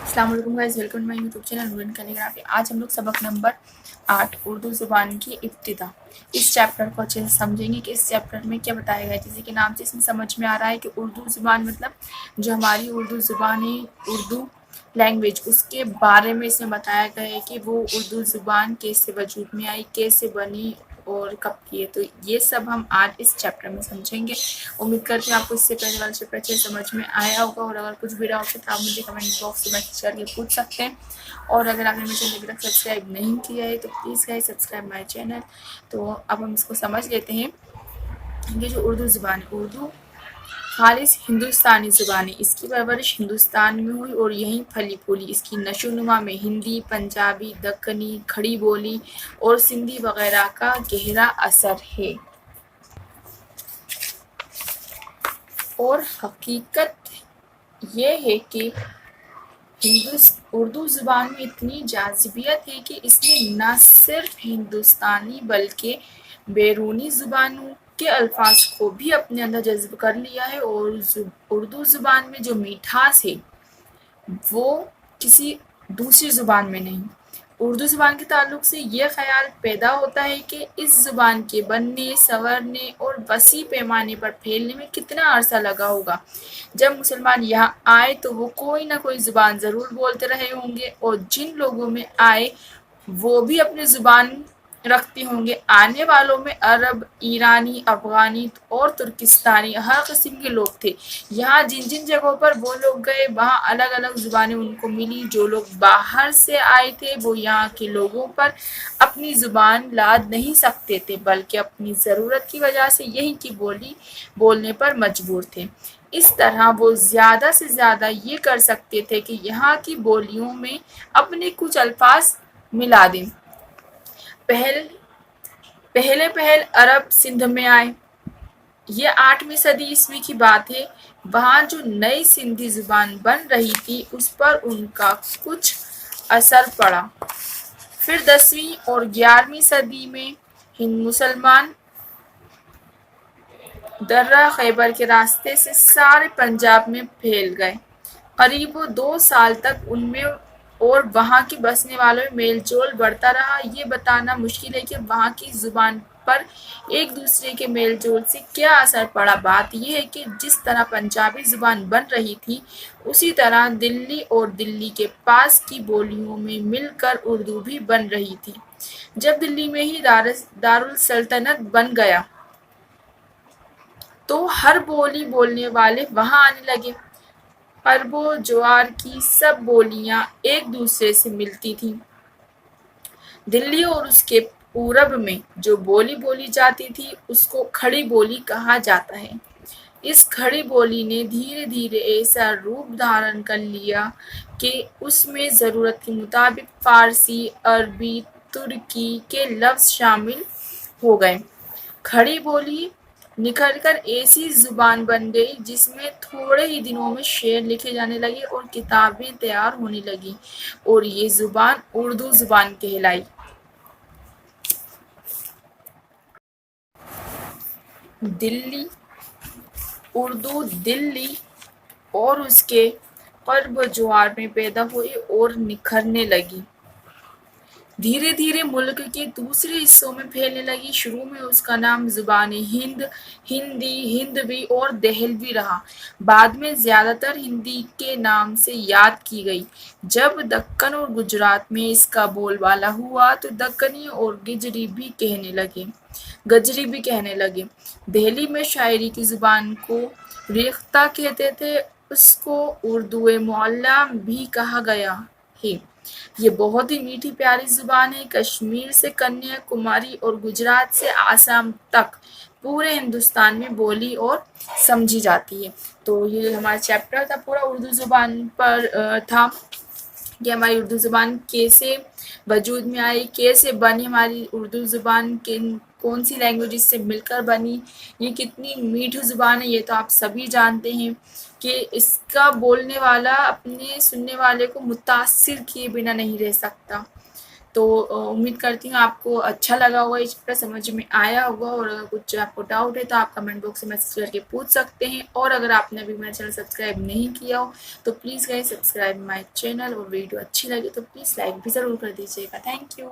अस्सलाम वालेकुम guys, welcome to my YouTube channel Nooran calligraphy. आज हम लोग सबक नंबर 8 उर्दू ज़ुबान की इब्तिदा इस चैप्टर को अच्छे से समझेंगे कि इस चैप्टर में क्या बताया गया है। जैसे कि नाम से इसमें समझ में आ रहा है कि उर्दू ज़ुबान मतलब जो हमारी उर्दू ज़ुबान है, उर्दू लैंग्वेज, उसके बारे में इसमें बताया गया है कि वो उर्दू ज़ुबान कैसे वजूद में आई, कैसे बनी और कब की है। तो ये सब हम आज इस चैप्टर में समझेंगे। उम्मीद करते हैं आपको इससे पहले वाला चैप्टर अच्छे से समझ में आया होगा, और अगर कुछ भी डाउट है तो आप मुझे कमेंट बॉक्स में मैसेज करके पूछ सकते हैं। और अगर आपने मेरे चैनल अभी तक सब्सक्राइब नहीं किया है तो please guys subscribe my channel. तो अब हम इसको समझ लेते हैं। ये जो उर्दू ज़ुबान है, उर्दू खालिस हिंदुस्तानी ज़ुबान है। इसकी परवरिश हिंदुस्तान में हुई और यहीं फली फूली। इसकी नशोनुमा में हिंदी, पंजाबी, दक्कनी, खड़ी बोली और सिंधी वगैरह का गहरा असर है। और हकीकत ये है कि उर्दू ज़ुबान में इतनी जाज़िबियत है कि इसने न सिर्फ हिंदुस्तानी बल्कि बैरूनी ज़ुबानों के अल्फाज को भी अपने अंदर जज़्ब कर लिया है। और उर्दू ज़ुबान में जो मिठास है वो किसी दूसरी ज़ुबान में नहीं। उर्दू ज़ुबान के ताल्लुक से ये ख़याल पैदा होता है कि इस ज़ुबान के बनने, संवरने और वसी पैमाने पर फैलने में कितना अरसा लगा होगा। जब मुसलमान यहाँ आए तो वो कोई ना कोई ज़ुबान ज़रूर बोलते रहे होंगे, और जिन लोगों में आए वो भी अपनी ज़ुबान रखते होंगे। आने वालों में अरब, ईरानी, अफ़गानी और तुर्किस्तानी हर किस्म के लोग थे। यहाँ जिन जिन जगहों पर वो लोग गए वहाँ अलग अलग ज़ुबानें उनको मिली। जो लोग बाहर से आए थे वो यहाँ के लोगों पर अपनी ज़ुबान लाद नहीं सकते थे, बल्कि अपनी ज़रूरत की वजह से यहीं की बोली बोलने पर मजबूर थे। इस तरह वो ज़्यादा से ज़्यादा ये कर सकते थे कि यहाँ की बोलियों में अपने कुछ अल्फाज मिला दें। पहले अरब सिंध में आए। ये 8वीं सदी ईस्वी की बात है। वहाँ जो नई सिंधी ज़ुबान बन रही थी उस पर उनका कुछ असर पड़ा। फिर 10वीं और 11वीं सदी में हिंद मुसलमान दर्रा खैबर के रास्ते से सारे पंजाब में फैल गए। करीब 2 साल तक उनमें और वहाँ के बसने वालों में मेल-जोल बढ़ता रहा। ये बताना मुश्किल है कि वहाँ की ज़ुबान पर एक दूसरे के मेल-जोल से क्या असर पड़ा। बात यह है कि जिस तरह पंजाबी ज़ुबान बन रही थी, उसी तरह दिल्ली और दिल्ली के पास की बोलियों में मिलकर उर्दू भी बन रही थी। जब दिल्ली में ही दारुल सल्तनत बन गया तो हर बोली बोलने वाले वहाँ आने लगे। अरबो ज्वार की सब बोलियां एक दूसरे से मिलती थीं। दिल्ली और उसके पूरब में जो बोली बोली जाती थी उसको खड़ी बोली कहा जाता है। इस खड़ी बोली ने धीरे धीरे ऐसा रूप धारण कर लिया कि उसमें ज़रूरत के मुताबिक फ़ारसी, अरबी, तुर्की के लफ्ज़ शामिल हो गए। खड़ी बोली निखरकर ऐसी ज़ुबान बन गई जिसमें थोड़े ही दिनों में शेर लिखे जाने लगे और किताबें तैयार होने लगीं, और ये ज़ुबान उर्दू ज़ुबान कहलाई। दिल्ली उर्दू दिल्ली और उसके क़र्ब ज्वार में पैदा हुई और निखरने लगी। धीरे धीरे मुल्क के दूसरे हिस्सों में फैलने लगी। शुरू में उसका नाम ज़ुबान हिंद, हिंदी, हिंदवी और दहलवी रहा। बाद में ज़्यादातर हिंदी के नाम से याद की गई। जब दक्कन और गुजरात में इसका बोलबाला हुआ तो दक्कनी और गजरी भी कहने लगे। दहली में शायरी की ज़ुबान को रेख्ता कहते थे। उसको उर्दू मुअल्ला भी कहा गया है। ये बहुत ही मीठी प्यारी ज़ुबान है। कश्मीर से कन्याकुमारी और गुजरात से आसाम तक पूरे हिंदुस्तान में बोली और समझी जाती है। तो ये हमारा चैप्टर था पूरा उर्दू ज़ुबान पर था कि हमारी उर्दू ज़ुबान कैसे वजूद में आई, कैसे बनी हमारी उर्दू ज़ुबान, किन कौन सी लैंग्वेज से मिलकर बनी, ये कितनी मीठी ज़ुबान है ये तो आप सभी जानते हैं कि इसका बोलने वाला अपने सुनने वाले को मुतासिर किए बिना नहीं रह सकता। تو امید کرتی ہوں آپ کو اچھا لگا ہوگا، یہ چیپٹر سمجھ میں آیا ہوگا، اور اگر کچھ آپ کو ڈاؤٹ ہے تو آپ کمنٹ باکس میں میسج کر کے پوچھ سکتے ہیں، اور اگر آپ نے ابھی میرا چینل سبسکرائب نہیں کیا ہو تو please guys subscribe my channel, اور ویڈیو اچھی لگے تو پلیز لائک بھی ضرور کر دیجیے گا. Thank you.